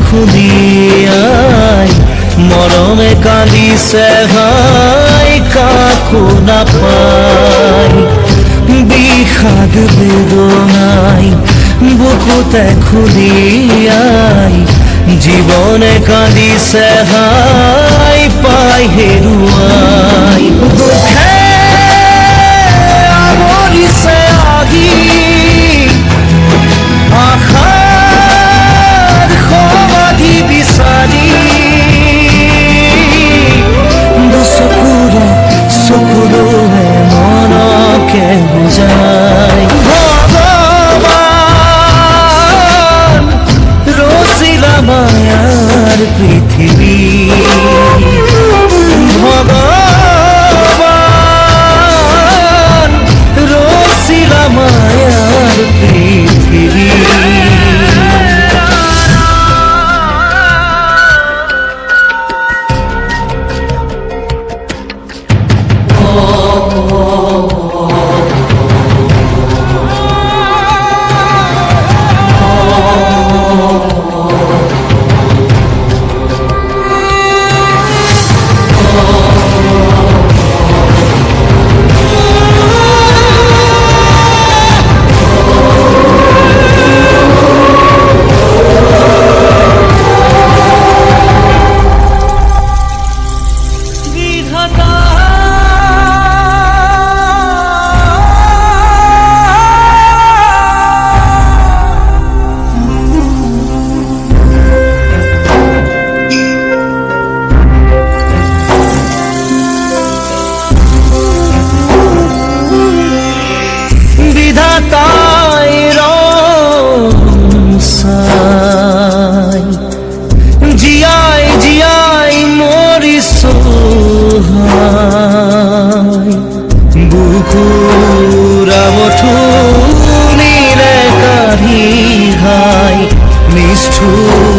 খুলিয়াই মরমে কাঁদিছে ভাই কাকু না পাই বিষাদ বেদনাই বুকুতে খুলিয়াই জীবনে কাঁদিছে ভাই পাই হেরুয়াই দুঃখে আমরিছে আগি আশার সমাধি বিচাৰি দুচকুৰে চকুৰে মনকে বুজাই ভগৱান ৰচিলা মায়াৰ পৃথিৱী ভগৱান ৰচিলা মায়ার পৃথিবী বুকুরা মঠুনিরে কাঢ়ি ঘাই নিষ্ঠুর